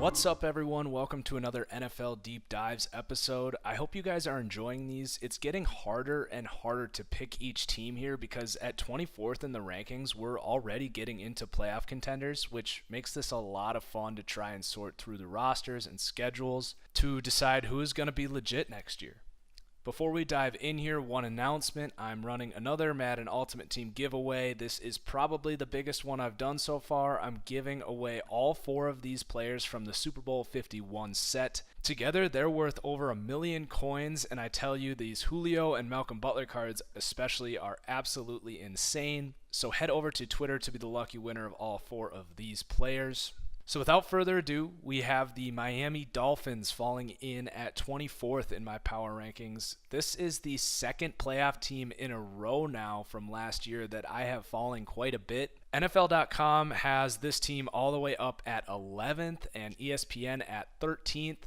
What's up, everyone? Welcome to another NFL Deep Dives episode. I hope you guys are enjoying these. It's getting harder and harder to pick each team here because at 24th in the rankings, we're already getting into playoff contenders, which makes this a lot of fun to try and sort through the rosters and schedules to decide who is going to be legit next year. Before we dive in here, one announcement. I'm running another Madden Ultimate Team giveaway. This is probably the biggest one I've done so far. I'm giving away all 4 of these players from the Super Bowl 51 set. Together, they're worth over 1 million coins, and I tell you, these Julio and Malcolm Butler cards especially are absolutely insane. So head over to Twitter to be the lucky winner of all 4 of these players. So without further ado, we have the Miami Dolphins falling in at 24th in my power rankings. This is the second playoff team in a row now from last year that I have fallen quite a bit. NFL.com has this team all the way up at 11th and ESPN at 13th.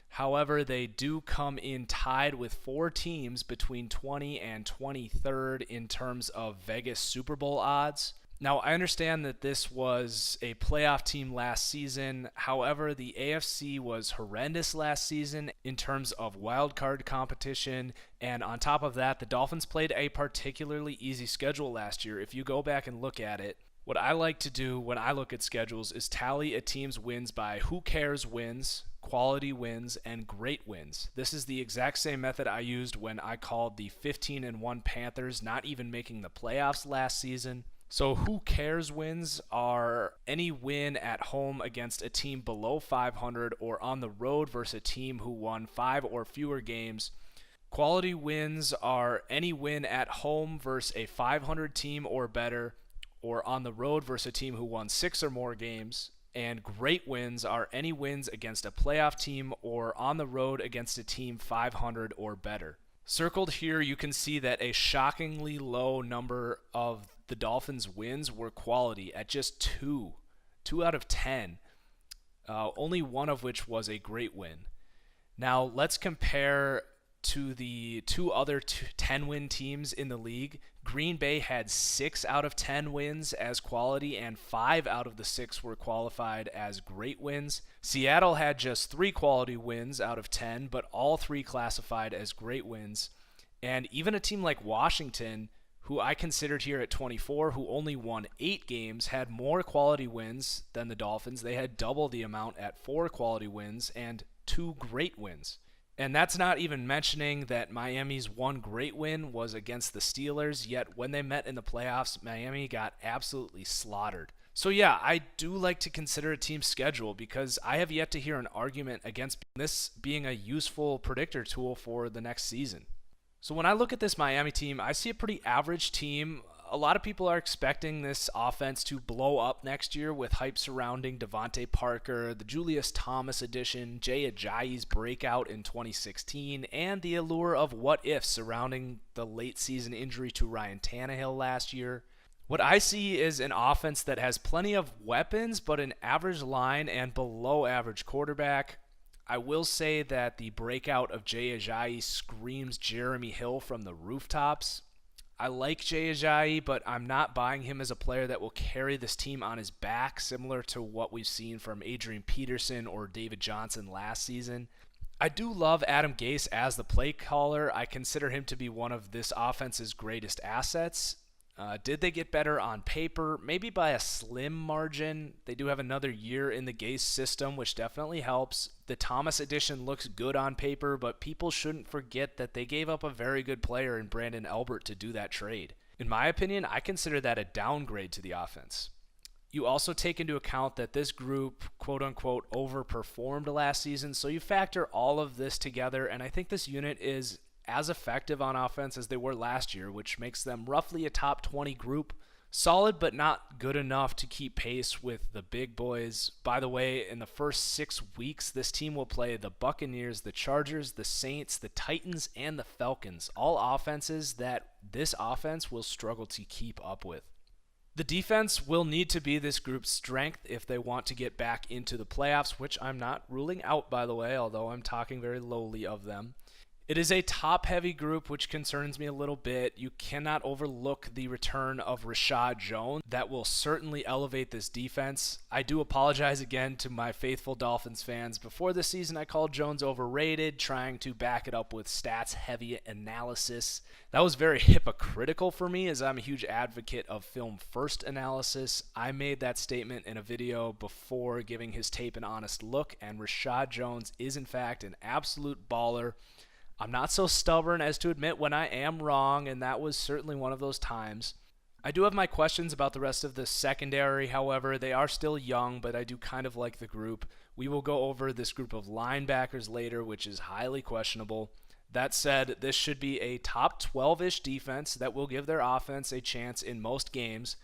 However, they do come in tied with 4 teams between 20 and 23rd in terms of Vegas Super Bowl odds. Now, I understand that this was a playoff team last season. However, the AFC was horrendous last season in terms of wildcard competition. And on top of that, the Dolphins played a particularly easy schedule last year. If you go back and look at it, what I like to do when I look at schedules is tally a team's wins by who cares wins, quality wins, and great wins. This is the exact same method I used when I called the 15-1 Panthers not even making the playoffs last season. So who cares wins are any win at home against a team below 500 or on the road versus a team who won 5 or fewer games. Quality wins are any win at home versus a 500 team or better, or on the road versus a team who won 6 or more games. And great wins are any wins against a playoff team or on the road against a team 500 or better. Circled here, you can see that a shockingly low number of the Dolphins' wins were quality at just 2 out of 10, only one of which was a great win. Now, let's compare to the 2 other 10-win teams in the league. Green Bay had 6 out of 10 wins as quality, and 5 out of the 6 were qualified as great wins. Seattle had just 3 quality wins out of 10, but all 3 classified as great wins. And even a team like Washington, who I considered here at 24, who only won 8 games, had more quality wins than the Dolphins. They had double the amount at 4 quality wins and 2 great wins. And that's not even mentioning that Miami's one great win was against the Steelers, yet when they met in the playoffs, Miami got absolutely slaughtered. So yeah, I do like to consider a team's schedule because I have yet to hear an argument against this being a useful predictor tool for the next season. So when I look at this Miami team, I see a pretty average team. A lot of people are expecting this offense to blow up next year with hype surrounding Devontae Parker, the Julius Thomas edition, Jay Ajayi's breakout in 2016, and the allure of what if surrounding the late season injury to Ryan Tannehill last year. What I see is an offense that has plenty of weapons, but an average line and below average quarterback. I will say that the breakout of Jay Ajayi screams Jeremy Hill from the rooftops. I like Jay Ajayi, but I'm not buying him as a player that will carry this team on his back, similar to what we've seen from Adrian Peterson or David Johnson last season. I do love Adam Gase as the play caller. I consider him to be one of this offense's greatest assets. Did they get better on paper? Maybe by a slim margin. They do have another year in the Gase system, which definitely helps. The Thomas addition looks good on paper, but people shouldn't forget that they gave up a very good player in Brandon Albert to do that trade. In my opinion, I consider that a downgrade to the offense. You also take into account that this group, quote-unquote, overperformed last season, so you factor all of this together, and I think this unit is as effective on offense as they were last year, which makes them roughly a top 20 group. Solid, but not good enough to keep pace with the big boys. By the way, in the first 6 weeks, this team will play the Buccaneers, the Chargers, the Saints, the Titans, and the Falcons, all offenses that this offense will struggle to keep up with. The defense will need to be this group's strength if they want to get back into the playoffs, which I'm not ruling out, by the way, although I'm talking very lowly of them. It is a top-heavy group, which concerns me a little bit. You cannot overlook the return of Rashad Jones. That will certainly elevate this defense. I do apologize again to my faithful Dolphins fans. Before the season, I called Jones overrated, trying to back it up with stats-heavy analysis. That was very hypocritical for me, as I'm a huge advocate of film-first analysis. I made that statement in a video before giving his tape an honest look, and Rashad Jones is, in fact, an absolute baller. I'm not so stubborn as to admit when I am wrong, and that was certainly one of those times. I do have my questions about the rest of the secondary, however. They are still young, but I do kind of like the group. We will go over this group of linebackers later, which is highly questionable. That said, this should be a top 12-ish defense that will give their offense a chance in most games.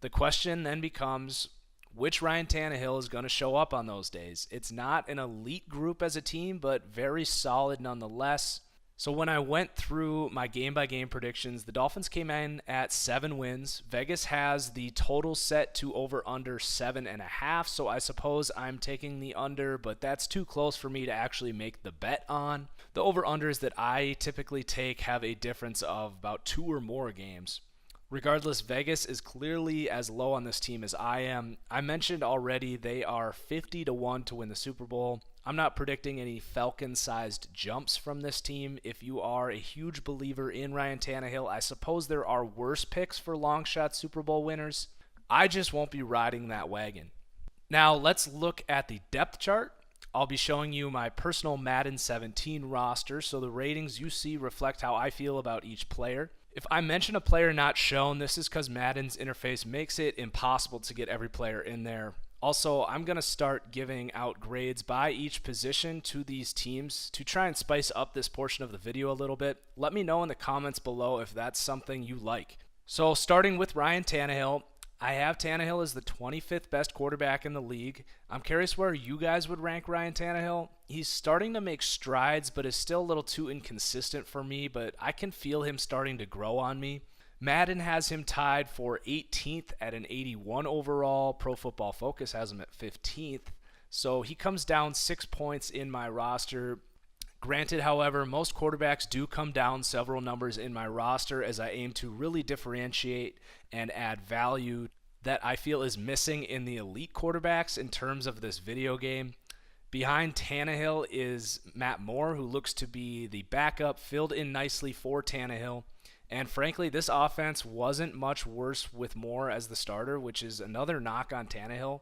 The question then becomes, which Ryan Tannehill is going to show up on those days? It's not an elite group as a team, but very solid nonetheless. So when I went through my game-by-game predictions, the Dolphins came in at 7 wins. Vegas has the total set to over-under 7.5, so I suppose I'm taking the under, but that's too close for me to actually make the bet on. The over-unders that I typically take have a difference of about 2 or more games. Regardless, Vegas is clearly as low on this team as I am. I mentioned already they are 50-1 to win the Super Bowl. I'm not predicting any Falcon-sized jumps from this team. If you are a huge believer in Ryan Tannehill, I suppose there are worse picks for long shot Super Bowl winners. I just won't be riding that wagon. Now let's look at the depth chart. I'll be showing you my personal Madden 17 roster, so the ratings you see reflect how I feel about each player. If I mention a player not shown, this is because Madden's interface makes it impossible to get every player in there. Also, I'm going to start giving out grades by each position to these teams to try and spice up this portion of the video a little bit. Let me know in the comments below if that's something you like. So starting with Ryan Tannehill, I have Tannehill as the 25th best quarterback in the league. I'm curious where you guys would rank Ryan Tannehill. He's starting to make strides, but is still a little too inconsistent for me, but I can feel him starting to grow on me. Madden has him tied for 18th at an 81 overall. Pro Football Focus has him at 15th. So he comes down 6 points in my roster. Granted, however, most quarterbacks do come down several numbers in my roster as I aim to really differentiate and add value that I feel is missing in the elite quarterbacks in terms of this video game. Behind Tannehill is Matt Moore, who looks to be the backup, filled in nicely for Tannehill. And frankly, this offense wasn't much worse with Moore as the starter, which is another knock on Tannehill.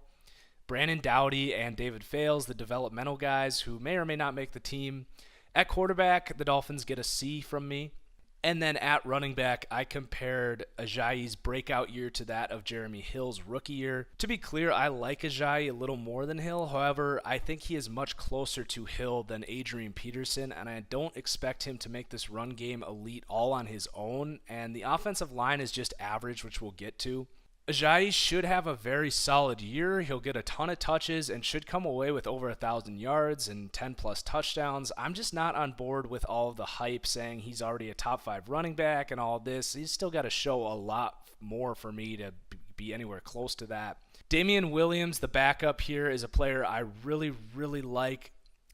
Brandon Doughty and David Fales, the developmental guys who may or may not make the team. At quarterback, the Dolphins get a C from me. And then at running back, I compared Ajayi's breakout year to that of Jeremy Hill's rookie year. To be clear, I like Ajayi a little more than Hill. However, I think he is much closer to Hill than Adrian Peterson, and I don't expect him to make this run game elite all on his own. And the offensive line is just average, which we'll get to. Ajayi should have a very solid year. He'll get a ton of touches and should come away with over 1,000 yards and 10-plus touchdowns. I'm just not on board with all of the hype saying he's already a top 5 running back and all this. He's still got to show a lot more for me to be anywhere close to that. Damian Williams, the backup here, is a player I really, really like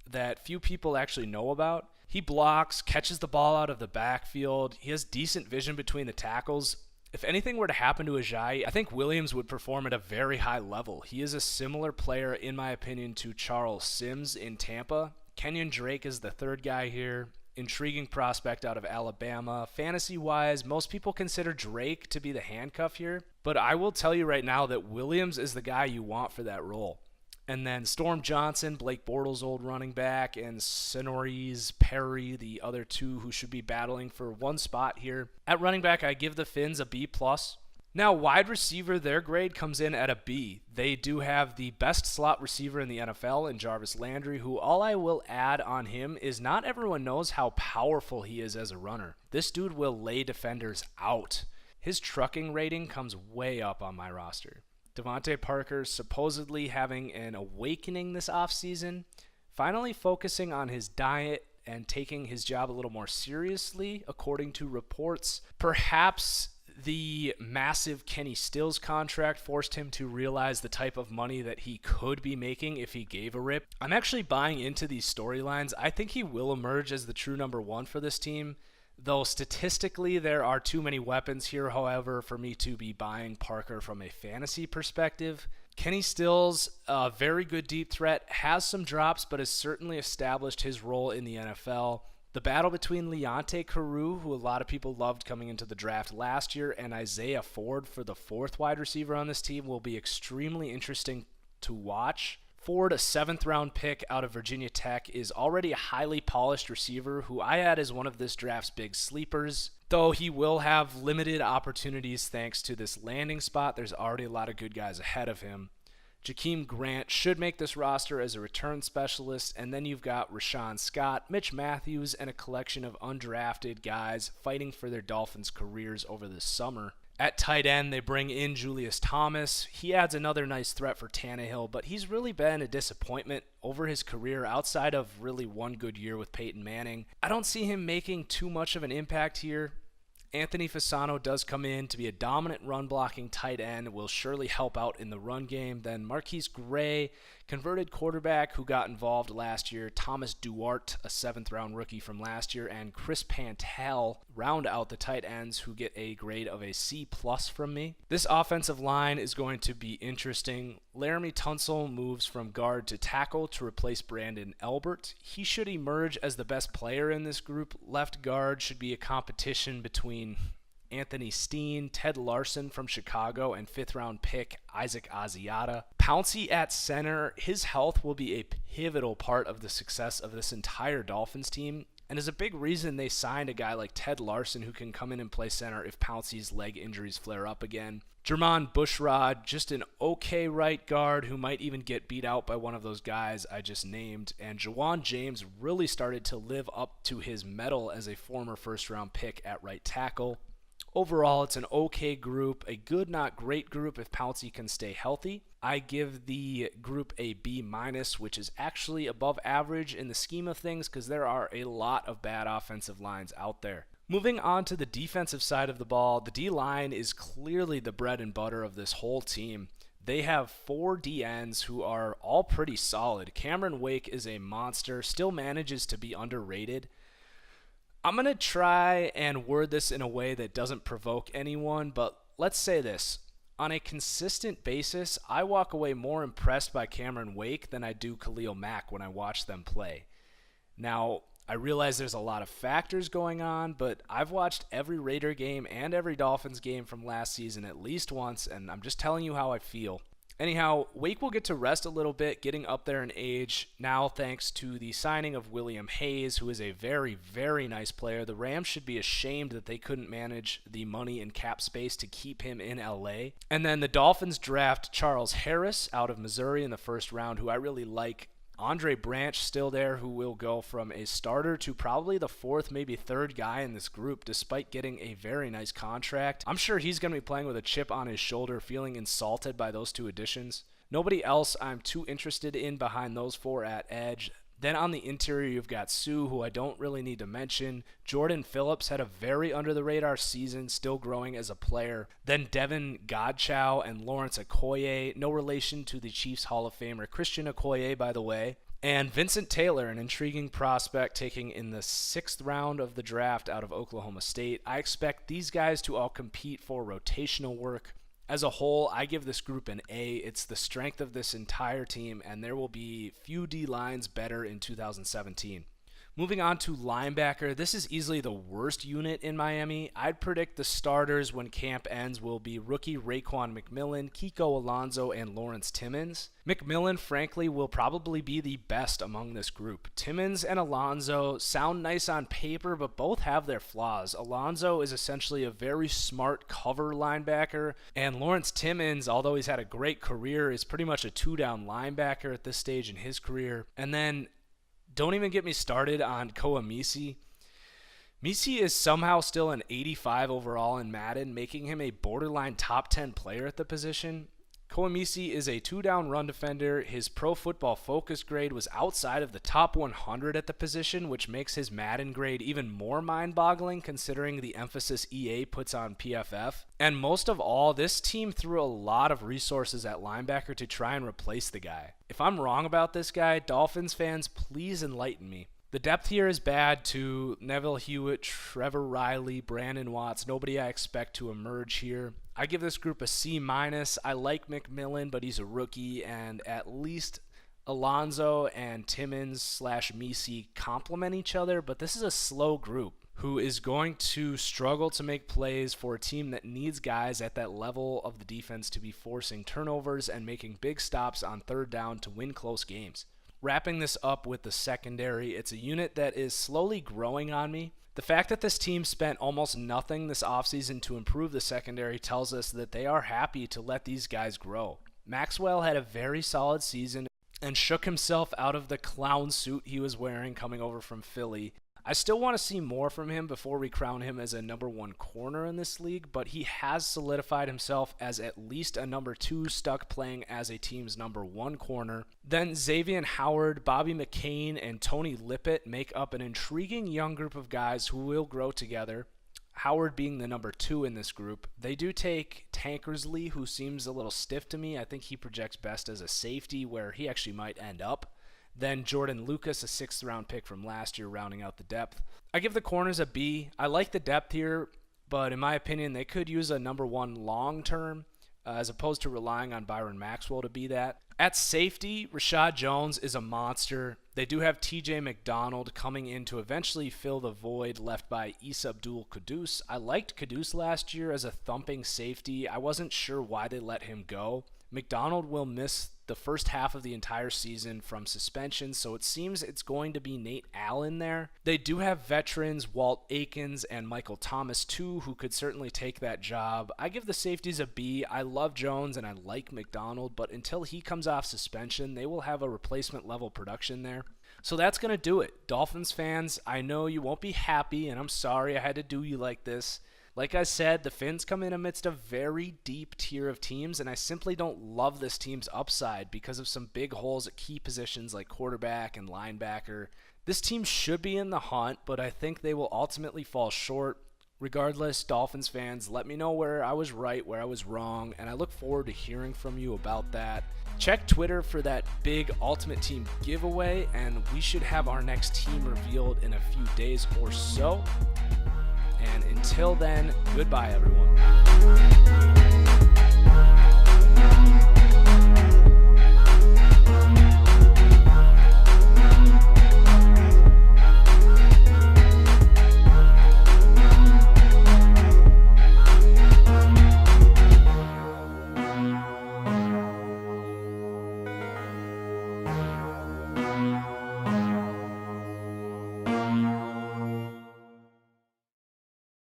that few people actually know about. He blocks, catches the ball out of the backfield. He has decent vision between the tackles. If anything were to happen to Ajayi, I think Williams would perform at a very high level. He is a similar player, in my opinion, to Charles Sims in Tampa. Kenyon Drake is the third guy here. Intriguing prospect out of Alabama. Fantasy-wise, most people consider Drake to be the handcuff here, but I will tell you right now that Williams is the guy you want for that role. And then Storm Johnson, Blake Bortles' old running back, and Sonorise Perry, the other two who should be battling for one spot here. At running back, I give the Finns a B+. Now, wide receiver, their grade comes in at a B. They do have the best slot receiver in the NFL in Jarvis Landry, who all I will add on him is not everyone knows how powerful he is as a runner. This dude will lay defenders out. His trucking rating comes way up on my roster. Devontae Parker supposedly having an awakening this offseason, finally focusing on his diet and taking his job a little more seriously, according to reports. Perhaps the massive Kenny Stills contract forced him to realize the type of money that he could be making if he gave a rip. I'm actually buying into these storylines. I think he will emerge as the true number one for this team, though statistically there are too many weapons here, however, for me to be buying Parker from a fantasy perspective. Kenny Stills, a very good deep threat, has some drops, but has certainly established his role in the NFL. The battle between Leonte Carew, who a lot of people loved coming into the draft last year, and Isaiah Ford for the fourth wide receiver on this team will be extremely interesting to watch. Ford, a 7th-round pick out of Virginia Tech, is already a highly polished receiver who I had as one of this draft's big sleepers. Though he will have limited opportunities thanks to this landing spot, there's already a lot of good guys ahead of him. Jakeem Grant should make this roster as a return specialist, and then you've got Rashawn Scott, Mitch Matthews, and a collection of undrafted guys fighting for their Dolphins careers over the summer. At tight end, they bring in Julius Thomas. He adds another nice threat for Tannehill, but he's really been a disappointment over his career outside of really one good year with Peyton Manning. I don't see him making too much of an impact here. Anthony Fasano does come in to be a dominant run-blocking tight end, will surely help out in the run game. Then Marquise Gray, converted quarterback who got involved last year. Thomas Duarte, a 7th-round rookie from last year. And Chris Pantel round out the tight ends who get a grade of a C+ from me. This offensive line is going to be interesting. Laramie Tunsil moves from guard to tackle to replace Brandon Elbert. He should emerge as the best player in this group. Left guard should be a competition between Anthony Steen, Ted Larson from Chicago, and 5th-round pick Isaac Asiata. Pouncey at center, his health will be a pivotal part of the success of this entire Dolphins team, and is a big reason they signed a guy like Ted Larson who can come in and play center if Pouncey's leg injuries flare up again. Jermon Bushrod, just an okay right guard who might even get beat out by one of those guys I just named. And Jawan James really started to live up to his mettle as a former first-round pick at right tackle. Overall, it's an okay group, a good, not great group if Pouncey can stay healthy. I give the group a B-, which is actually above average in the scheme of things because there are a lot of bad offensive lines out there. Moving on to the defensive side of the ball, the D-line is clearly the bread and butter of this whole team. They have 4 DNs who are all pretty solid. Cameron Wake is a monster, still manages to be underrated. I'm going to try and word this in a way that doesn't provoke anyone, but let's say this. On a consistent basis, I walk away more impressed by Cameron Wake than I do Khalil Mack when I watch them play. Now, I realize there's a lot of factors going on, but I've watched every Raider game and every Dolphins game from last season at least once, and I'm just telling you how I feel. Anyhow, Wake will get to rest a little bit, getting up there in age now thanks to the signing of William Hayes, who is a very, very nice player. The Rams should be ashamed that they couldn't manage the money and cap space to keep him in LA. And then the Dolphins draft Charles Harris out of Missouri in the first round, who I really like. Andre Branch still there, who will go from a starter to probably the 4th, maybe 3rd guy in this group, despite getting a very nice contract. I'm sure he's going to be playing with a chip on his shoulder, feeling insulted by those 2 additions. Nobody else I'm too interested in behind those 4 at edge. Then on the interior, you've got Sue, who I don't really need to mention. Jordan Phillips had a very under-the-radar season, still growing as a player. Then Devin Godchow and Lawrence Okoye, no relation to the Chiefs Hall of Famer Christian Okoye, by the way. And Vincent Taylor, an intriguing prospect taking in the 6th round of the draft out of Oklahoma State. I expect these guys to all compete for rotational work. As a whole, I give this group an A. It's the strength of this entire team, and there will be few D-lines better in 2017. Moving on to linebacker, this is easily the worst unit in Miami. I'd predict the starters when camp ends will be rookie Raekwon McMillan, Kiko Alonso, and Lawrence Timmons. McMillan, frankly, will probably be the best among this group. Timmons and Alonso sound nice on paper, but both have their flaws. Alonso is essentially a very smart cover linebacker, and Lawrence Timmons, although he's had a great career, is pretty much a 2-down linebacker at this stage in his career. And then don't even get me started on Koa Misi. Misi is somehow still an 85 overall in Madden, making him a borderline top 10 player at the position. Koemisi is a 2-down run defender. His Pro Football Focus grade was outside of the top 100 at the position, which makes his Madden grade even more mind-boggling considering the emphasis EA puts on PFF. And most of all, this team threw a lot of resources at linebacker to try and replace the guy. If I'm wrong about this guy, Dolphins fans, please enlighten me. The depth here is bad too. Neville Hewitt, Trevor Riley, Brandon Watts, nobody I expect to emerge here. I give this group a C-. I like McMillan, but he's a rookie, and at least Alonzo and Timmons/Misi complement each other, but this is a slow group who is going to struggle to make plays for a team that needs guys at that level of the defense to be forcing turnovers and making big stops on third down to win close games. Wrapping this up with the secondary, it's a unit that is slowly growing on me. The fact that this team spent almost nothing this offseason to improve the secondary tells us that they are happy to let these guys grow. Maxwell had a very solid season and shook himself out of the clown suit he was wearing coming over from Philly. I still want to see more from him before we crown him as a number 1 corner in this league, but he has solidified himself as at least a number 2 stuck playing as a team's number 1 corner. Then Xavier Howard, Bobby McCain, and Tony Lippett make up an intriguing young group of guys who will grow together. Howard being the number 2 in this group. They do take Tankersley, who seems a little stiff to me. I think he projects best as a safety, where he actually might end up. Then Jordan Lucas, a 6th-round pick from last year, rounding out the depth. I give the corners a B. I like the depth here, but in my opinion, they could use a number 1 long-term as opposed to relying on Byron Maxwell to be that. At safety, Rashad Jones is a monster. They do have TJ McDonald coming in to eventually fill the void left by Issa Abdul Kudus. I liked Kudus last year as a thumping safety. I wasn't sure why they let him go. McDonald will miss the first half of the entire season from suspension, so it seems it's going to be Nate Allen there. They do have veterans Walt Aikens and Michael Thomas too, who could certainly take that job. I give the safeties a B. I love Jones and I like McDonald, but until he comes off suspension, they will have a replacement level production there. So that's going to do it. Dolphins fans, I know you won't be happy, and I'm sorry I had to do you like this. Like I said, the Fins come in amidst a very deep tier of teams, and I simply don't love this team's upside because of some big holes at key positions like quarterback and linebacker. This team should be in the hunt, but I think they will ultimately fall short. Regardless, Dolphins fans, let me know where I was right, where I was wrong, and I look forward to hearing from you about that. Check Twitter for that big Ultimate Team giveaway, and we should have our next team revealed in a few days or so. And until then, goodbye, everyone.